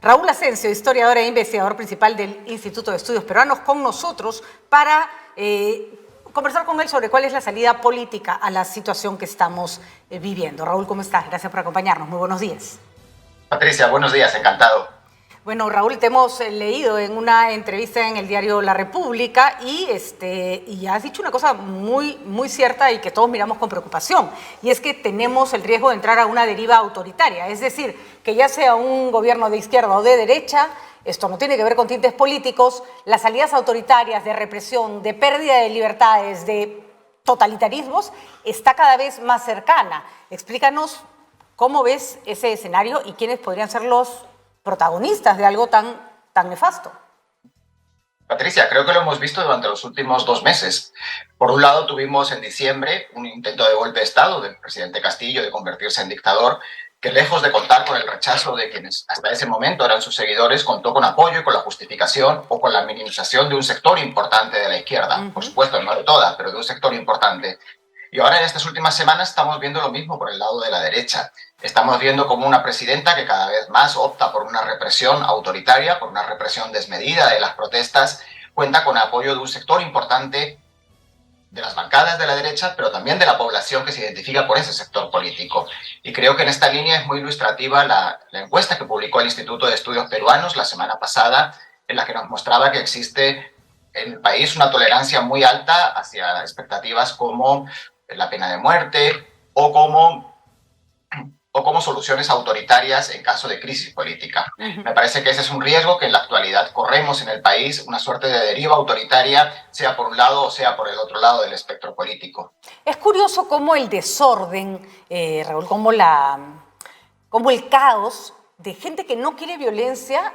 Raúl Asensio, historiador e investigador principal del Instituto de Estudios Peruanos, con nosotros para conversar con él sobre cuál es la salida política a la situación que estamos viviendo. Raúl, ¿cómo estás? Gracias por acompañarnos. Muy buenos días. Patricia, buenos días, encantado. Bueno, Raúl, te hemos leído en una entrevista en el diario La República y has dicho una cosa muy cierta y que todos miramos con preocupación, y es que tenemos el riesgo de entrar a una deriva autoritaria, es decir, que ya sea un gobierno de izquierda o de derecha, esto no tiene que ver con tintes políticos, las salidas autoritarias de represión, de pérdida de libertades, de totalitarismos, está cada vez más cercana. Explícanos cómo ves ese escenario y quiénes podrían ser los protagonistas de algo tan nefasto. Patricia, creo que lo hemos visto durante los últimos 2 meses. Por un lado, tuvimos en diciembre un intento de golpe de Estado del presidente Castillo de convertirse en dictador, que lejos de contar con el rechazo de quienes hasta ese momento eran sus seguidores, contó con apoyo y con la justificación o con la minimización de un sector importante de la izquierda. Por supuesto, no de toda, pero de un sector importante. Y ahora en estas últimas semanas estamos viendo lo mismo por el lado de la derecha. Estamos viendo como una presidenta que cada vez más opta por una represión autoritaria, por una represión desmedida de las protestas, cuenta con apoyo de un sector importante de las bancadas de la derecha, pero también de la población que se identifica por ese sector político. Y creo que en esta línea es muy ilustrativa la encuesta que publicó el Instituto de Estudios Peruanos la semana pasada, en la que nos mostraba que existe en el país una tolerancia muy alta hacia expectativas como la pena de muerte o como soluciones autoritarias en caso de crisis política. Me parece que ese es un riesgo que en la actualidad corremos en el país, una suerte de deriva autoritaria, sea por un lado o sea por el otro lado del espectro político. Es curioso cómo el desorden, Raúl, cómo el caos de gente que no quiere violencia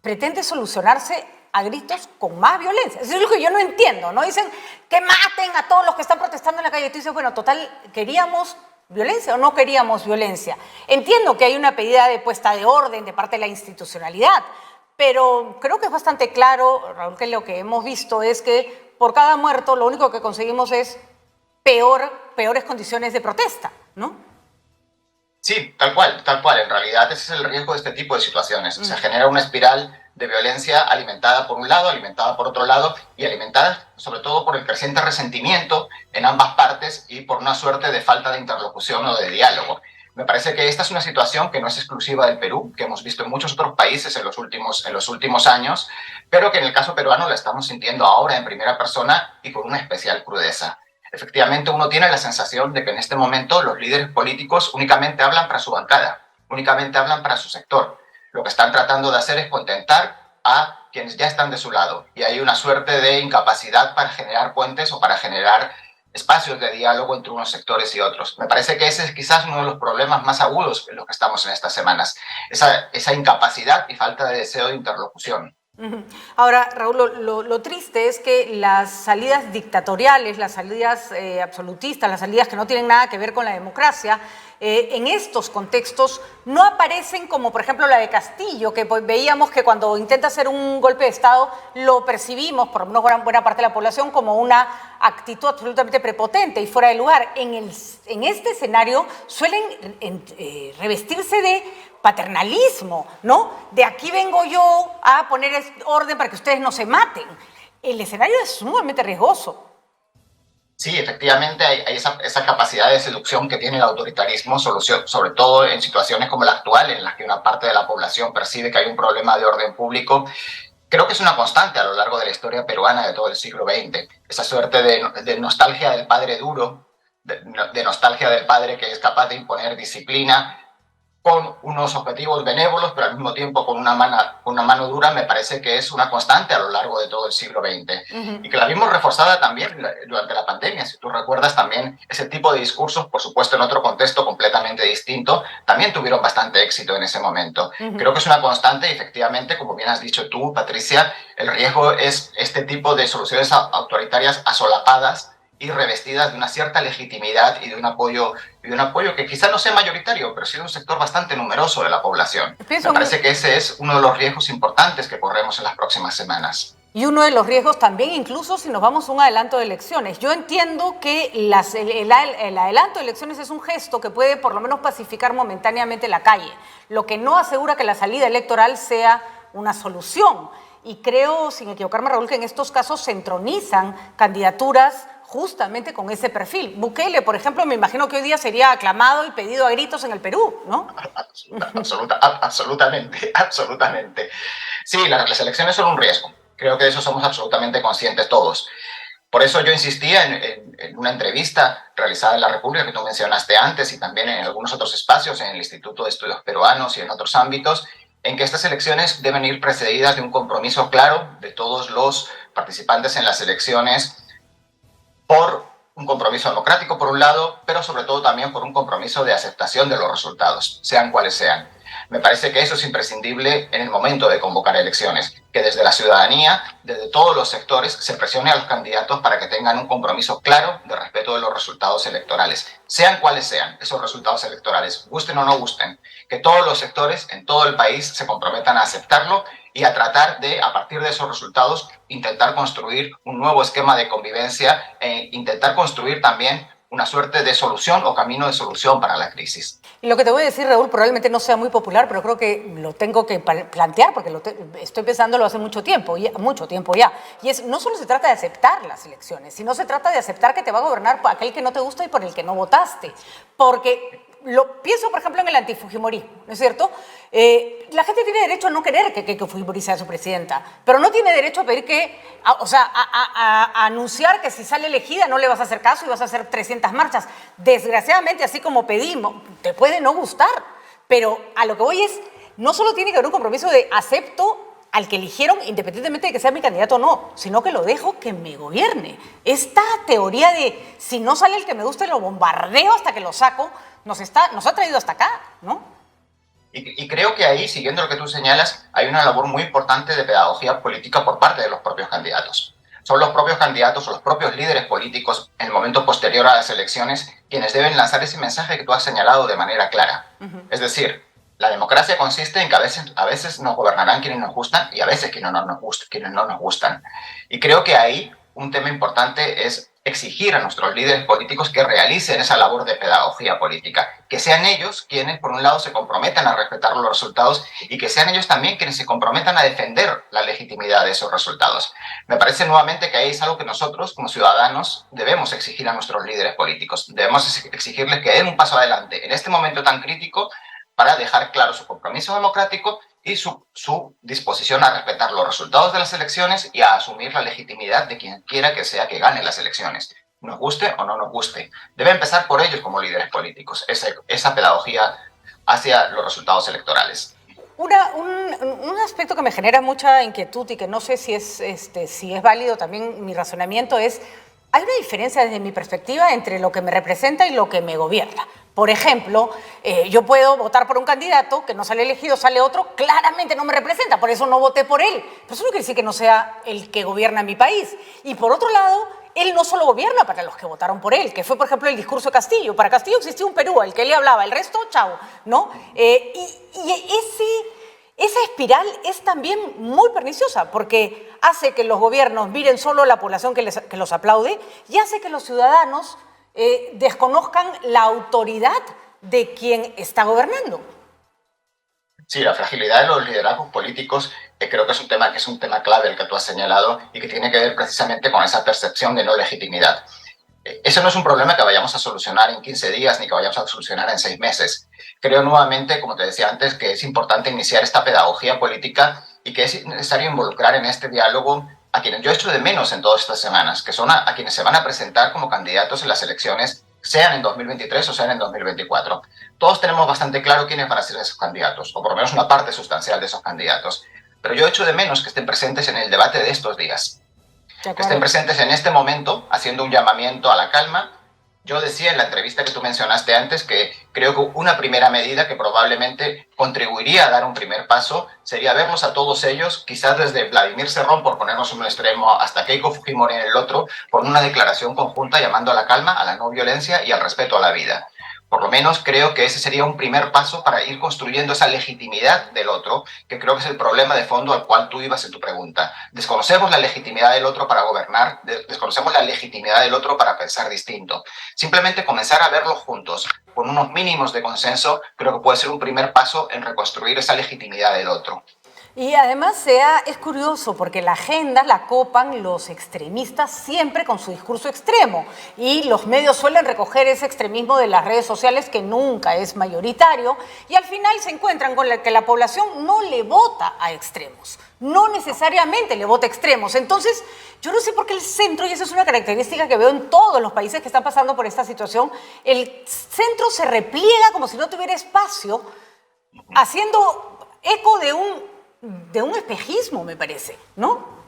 pretende solucionarse a gritos con más violencia. Eso es lo que yo no entiendo, ¿no? Dicen que maten a todos los que están protestando en la calle. Y tú dices, bueno, total, ¿queríamos violencia o no queríamos violencia? Entiendo que hay una pedida de puesta de orden de parte de la institucionalidad, pero creo que es bastante claro, Raúl, que lo que hemos visto es que por cada muerto lo único que conseguimos es peores condiciones de protesta, ¿no? Sí, tal cual. En realidad ese es el riesgo de este tipo de situaciones. Se genera una espiral de violencia alimentada por un lado, alimentada por otro lado y alimentada sobre todo por el creciente resentimiento en ambas partes y por una suerte de falta de interlocución o de diálogo. Me parece que esta es una situación que no es exclusiva del Perú, que hemos visto en muchos otros países en los últimos años, pero que en el caso peruano la estamos sintiendo ahora en primera persona y con una especial crudeza. Efectivamente, uno tiene la sensación de que en este momento los líderes políticos únicamente hablan para su bancada, únicamente hablan para su sector. Lo que están tratando de hacer es contentar a quienes ya están de su lado. Y hay una suerte de incapacidad para generar puentes o para generar espacios de diálogo entre unos sectores y otros. Me parece que ese es quizás uno de los problemas más agudos en los que estamos en estas semanas. Esa incapacidad y falta de deseo de interlocución. Ahora, Raúl, lo triste es que las salidas dictatoriales, las salidas absolutistas, las salidas que no tienen nada que ver con la democracia, en estos contextos no aparecen como, por ejemplo, la de Castillo, que veíamos que cuando intenta hacer un golpe de Estado lo percibimos, por lo menos buena parte de la población, como una actitud absolutamente prepotente y fuera de lugar. En este escenario suelen revestirse de paternalismo, ¿no? De aquí vengo yo a poner orden para que ustedes no se maten. El escenario es sumamente riesgoso. Sí, efectivamente hay esa capacidad de seducción que tiene el autoritarismo, sobre todo en situaciones como la actual, en las que una parte de la población percibe que hay un problema de orden público. Creo que es una constante a lo largo de la historia peruana de todo el siglo XX. Esa suerte de nostalgia del padre duro, de nostalgia del padre que es capaz de imponer disciplina, con unos objetivos benévolos, pero al mismo tiempo con una mano dura, me parece que es una constante a lo largo de todo el siglo XX. Y que la vimos reforzada también durante la pandemia. Si tú recuerdas también ese tipo de discursos, por supuesto en otro contexto completamente distinto, también tuvieron bastante éxito en ese momento. Creo que es una constante y efectivamente, como bien has dicho tú, Patricia, el riesgo es este tipo de soluciones autoritarias asolapadas y revestidas de una cierta legitimidad y de un apoyo que quizás no sea mayoritario, pero sí de un sector bastante numeroso de la población. Me parece que ese es uno de los riesgos importantes que corremos en las próximas semanas. Y uno de los riesgos también, incluso si nos vamos a un adelanto de elecciones. Yo entiendo que el adelanto de elecciones es un gesto que puede por lo menos pacificar momentáneamente la calle, lo que no asegura que la salida electoral sea una solución. Y creo, sin equivocarme, Raúl, que en estos casos se entronizan candidaturas justamente con ese perfil. Bukele, por ejemplo, me imagino que hoy día sería aclamado y pedido a gritos en el Perú, ¿no? Absolutamente, absolutamente. Sí, las elecciones son un riesgo. Creo que de eso somos absolutamente conscientes todos. Por eso yo insistía en una entrevista realizada en La República que tú mencionaste antes y también en algunos otros espacios, en el Instituto de Estudios Peruanos y en otros ámbitos, en que estas elecciones deben ir precedidas de un compromiso claro de todos los participantes en las elecciones por un compromiso democrático, por un lado, pero sobre todo también por un compromiso de aceptación de los resultados, sean cuales sean. Me parece que eso es imprescindible en el momento de convocar elecciones, que desde la ciudadanía, desde todos los sectores, se presione a los candidatos para que tengan un compromiso claro de respeto de los resultados electorales, sean cuales sean esos resultados electorales, gusten o no gusten, que todos los sectores en todo el país se comprometan a aceptarlo y a tratar de, a partir de esos resultados, intentar construir un nuevo esquema de convivencia e intentar construir también una suerte de solución o camino de solución para la crisis. Y lo que te voy a decir, Raúl, probablemente no sea muy popular, pero creo que lo tengo que plantear porque estoy pensándolo hace mucho tiempo ya. Y es, no solo se trata de aceptar las elecciones, sino se trata de aceptar que te va a gobernar aquel que no te gusta y por el que no votaste. Porque pienso, por ejemplo, en el antifujimorismo, ¿no es cierto? La gente tiene derecho a no querer que Fujimori sea su presidenta, pero no tiene derecho a pedir a anunciar que si sale elegida no le vas a hacer caso y vas a hacer 300 marchas. Desgraciadamente, así como pedimos, te puede no gustar, pero a lo que voy es, no solo tiene que haber un compromiso de acepto al que eligieron, independientemente de que sea mi candidato o no, sino que lo dejo que me gobierne. Esta teoría de si no sale el que me guste, lo bombardeo hasta que lo saco, nos ha traído hasta acá, ¿no? Y creo que ahí, siguiendo lo que tú señalas, hay una labor muy importante de pedagogía política por parte de los propios candidatos. Son los propios candidatos o los propios líderes políticos en el momento posterior a las elecciones quienes deben lanzar ese mensaje que tú has señalado de manera clara. Es decir, la democracia consiste en que a veces nos gobernarán quienes nos gustan y a veces quienes no nos gustan. Y creo que ahí un tema importante es exigir a nuestros líderes políticos que realicen esa labor de pedagogía política, que sean ellos quienes, por un lado, se comprometan a respetar los resultados y que sean ellos también quienes se comprometan a defender la legitimidad de esos resultados. Me parece nuevamente que ahí es algo que nosotros, como ciudadanos, debemos exigir a nuestros líderes políticos. Debemos exigirles que den un paso adelante en este momento tan crítico para dejar claro su compromiso democrático y su disposición a respetar los resultados de las elecciones y a asumir la legitimidad de quien quiera que sea que gane las elecciones, nos guste o no nos guste. Debe empezar por ellos como líderes políticos, esa pedagogía hacia los resultados electorales. Un aspecto que me genera mucha inquietud y que no sé si es válido también mi razonamiento es, hay una diferencia desde mi perspectiva entre lo que me representa y lo que me gobierna. Por ejemplo, yo puedo votar por un candidato que no sale elegido, sale otro, claramente no me representa, por eso no voté por él. Pero eso no quiere decir que no sea el que gobierna mi país. Y por otro lado, él no solo gobierna para los que votaron por él, que fue, por ejemplo, el discurso de Castillo. Para Castillo existía un Perú, el que le hablaba, el resto, chao, ¿no? Esa espiral es también muy perniciosa porque hace que los gobiernos miren solo a la población que los aplaude y hace que los ciudadanos desconozcan la autoridad de quien está gobernando. Sí, la fragilidad de los liderazgos políticos creo que es un tema clave el que tú has señalado y que tiene que ver precisamente con esa percepción de no legitimidad. Eso no es un problema que vayamos a solucionar en 15 días ni que vayamos a solucionar en 6 meses. Creo nuevamente, como te decía antes, que es importante iniciar esta pedagogía política y que es necesario involucrar en este diálogo a quienes yo echo de menos en todas estas semanas, que son a quienes se van a presentar como candidatos en las elecciones, sean en 2023 o sean en 2024. Todos tenemos bastante claro quiénes van a ser esos candidatos, o por lo menos una parte sustancial de esos candidatos. Pero yo echo de menos que estén presentes en el debate de estos días. Que estén presentes en este momento, haciendo un llamamiento a la calma. Yo decía en la entrevista que tú mencionaste antes que creo que una primera medida que probablemente contribuiría a dar un primer paso sería verlos a todos ellos, quizás desde Vladimir Cerrón, por ponernos en un extremo, hasta Keiko Fujimori en el otro, con una declaración conjunta llamando a la calma, a la no violencia y al respeto a la vida. Por lo menos creo que ese sería un primer paso para ir construyendo esa legitimidad del otro, que creo que es el problema de fondo al cual tú ibas en tu pregunta. Desconocemos la legitimidad del otro para gobernar, desconocemos la legitimidad del otro para pensar distinto. Simplemente comenzar a verlo juntos, con unos mínimos de consenso, creo que puede ser un primer paso en reconstruir esa legitimidad del otro. Y además es curioso porque la agenda la copan los extremistas siempre con su discurso extremo y los medios suelen recoger ese extremismo de las redes sociales que nunca es mayoritario y al final se encuentran con que la población no le vota a extremos, no necesariamente le vota a extremos. Entonces, yo no sé por qué el centro, y esa es una característica que veo en todos los países que están pasando por esta situación, el centro se repliega como si no tuviera espacio, haciendo eco de un espejismo, me parece, ¿no?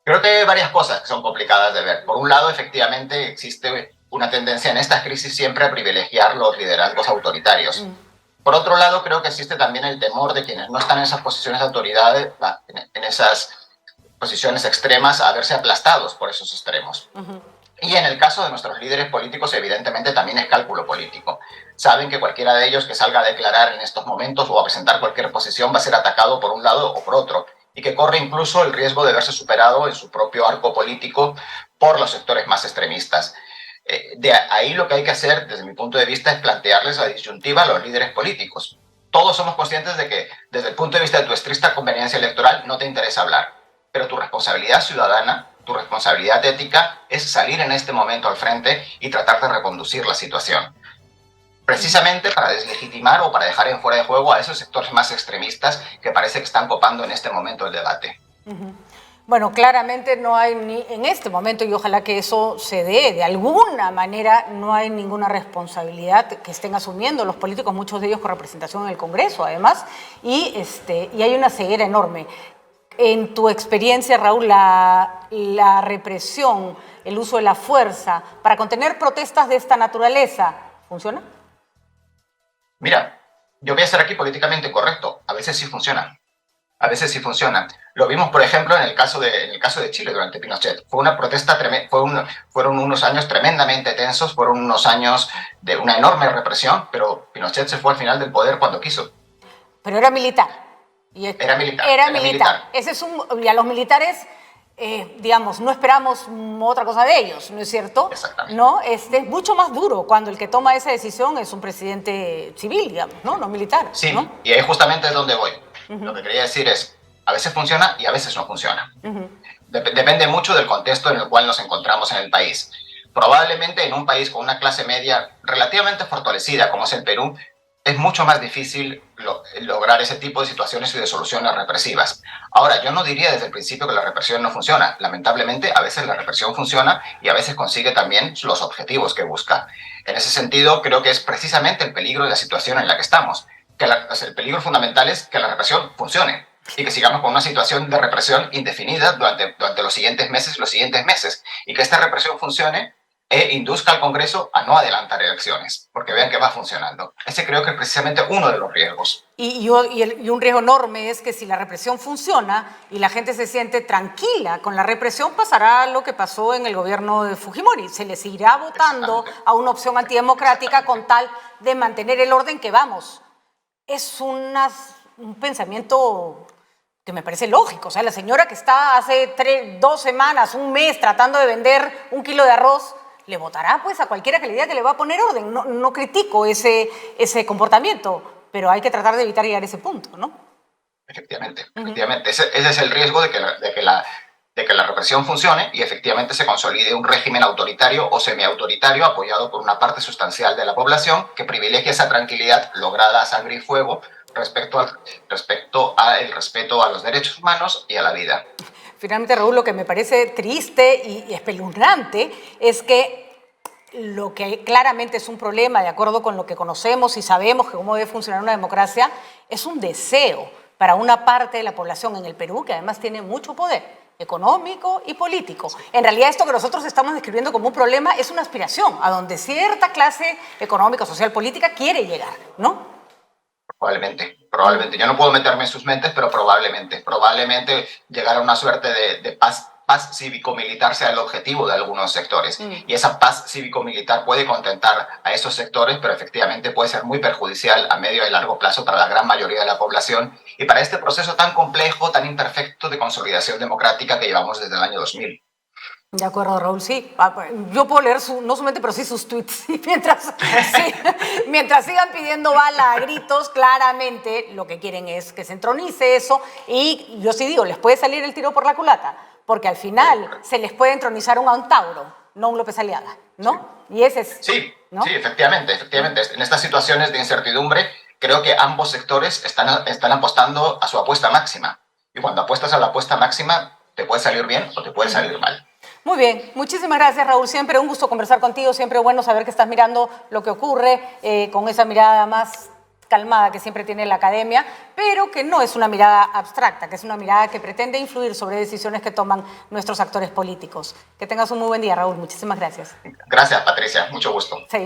Creo que hay varias cosas que son complicadas de ver. Por un lado, efectivamente, existe una tendencia en estas crisis siempre a privilegiar los liderazgos autoritarios. Por otro lado, creo que existe también el temor de quienes no están en esas posiciones de autoridad, en esas posiciones extremas, a verse aplastados por esos extremos. Y en el caso de nuestros líderes políticos, evidentemente también es cálculo político. Saben que cualquiera de ellos que salga a declarar en estos momentos o a presentar cualquier posición va a ser atacado por un lado o por otro, y que corre incluso el riesgo de verse superado en su propio arco político por los sectores más extremistas. De ahí lo que hay que hacer, desde mi punto de vista, es plantearles la disyuntiva a los líderes políticos. Todos somos conscientes de que, desde el punto de vista de tu estricta conveniencia electoral, no te interesa hablar, pero tu responsabilidad ciudadana, tu responsabilidad ética es salir en este momento al frente y tratar de reconducir la situación. Precisamente para deslegitimar o para dejar en fuera de juego a esos sectores más extremistas que parece que están copando en este momento el debate. Bueno, claramente no hay en este momento, y ojalá que eso se dé de alguna manera, no hay ninguna responsabilidad que estén asumiendo los políticos, muchos de ellos con representación en el Congreso, además, y hay una ceguera enorme. En tu experiencia, Raúl, la represión, el uso de la fuerza para contener protestas de esta naturaleza, ¿funciona? Mira, yo voy a ser aquí políticamente correcto. A veces sí funciona. A veces sí funciona. Lo vimos, por ejemplo, en el caso de Chile durante Pinochet. Fue una protesta fueron unos años tremendamente tensos, fueron unos años de una enorme represión, pero Pinochet se fue al final del poder cuando quiso. Pero era militar. Era militar. Era militar. Y a los militares, digamos, no esperamos otra cosa de ellos, ¿no es cierto? Exactamente. ¿No? Es mucho más duro cuando el que toma esa decisión es un presidente civil, digamos, no militar. Sí, ¿no? y ahí justamente es donde voy. Lo que quería decir es, a veces funciona y a veces no funciona. Depende mucho del contexto en el cual nos encontramos en el país. Probablemente en un país con una clase media relativamente fortalecida como es el Perú, es mucho más difícil lograr ese tipo de situaciones y de soluciones represivas. Ahora, yo no diría desde el principio que la represión no funciona. Lamentablemente, a veces la represión funciona y a veces consigue también los objetivos que busca. En ese sentido, creo que es precisamente el peligro de la situación en la que estamos. El peligro fundamental es que la represión funcione y que sigamos con una situación de represión indefinida durante los siguientes meses y que esta represión funcione e induzca al Congreso a no adelantar elecciones, porque vean que va funcionando. Ese creo que es precisamente uno de los riesgos. Y un riesgo enorme es que si la represión funciona y la gente se siente tranquila con la represión, pasará lo que pasó en el gobierno de Fujimori. Se le seguirá votando a una opción antidemocrática con tal de mantener el orden que vamos. Es un pensamiento que me parece lógico. O sea, la señora que está hace 2 semanas, un mes, tratando de vender 1 kilo de arroz, le votará pues a cualquiera que le diga que le va a poner orden. No critico ese comportamiento, pero hay que tratar de evitar llegar a ese punto, ¿no? Efectivamente. Ese es el riesgo de que la represión funcione y efectivamente se consolide un régimen autoritario o semiautoritario apoyado por una parte sustancial de la población que privilegia esa tranquilidad lograda a sangre y fuego respecto al respeto a los derechos humanos y a la vida. Finalmente, Raúl, lo que me parece triste y espeluznante es que lo que claramente es un problema, de acuerdo con lo que conocemos y sabemos que cómo debe funcionar una democracia, es un deseo para una parte de la población en el Perú que además tiene mucho poder económico y político. En realidad esto que nosotros estamos describiendo como un problema es una aspiración a donde cierta clase económica, social, política quiere llegar, ¿no? Probablemente. Yo no puedo meterme en sus mentes, pero probablemente llegar a una suerte de paz paz cívico-militar sea el objetivo de algunos sectores. Y esa paz cívico-militar puede contentar a esos sectores, pero efectivamente puede ser muy perjudicial a medio y largo plazo para la gran mayoría de la población y para este proceso tan complejo, tan imperfecto de consolidación democrática que llevamos desde el año 2000. De acuerdo, Raúl, sí. Yo puedo leer no su mente, pero sí sus tweets. Y mientras sigan pidiendo bala a gritos, claramente lo que quieren es que se entronice eso. Y yo sí digo, les puede salir el tiro por la culata, porque al final se les puede entronizar un Antauro, no un López Aliaga, ¿no? Sí. Y ese es... Sí, ¿no? Sí, efectivamente. En estas situaciones de incertidumbre, creo que ambos sectores están apostando a su apuesta máxima. Y cuando apuestas a la apuesta máxima, te puede salir bien o te puede salir mal. Muy bien, muchísimas gracias, Raúl. Siempre un gusto conversar contigo, siempre bueno saber que estás mirando lo que ocurre con esa mirada más calmada que siempre tiene la academia, pero que no es una mirada abstracta, que es una mirada que pretende influir sobre decisiones que toman nuestros actores políticos. Que tengas un muy buen día, Raúl. Muchísimas gracias. Gracias, Patricia. Mucho gusto. Sí.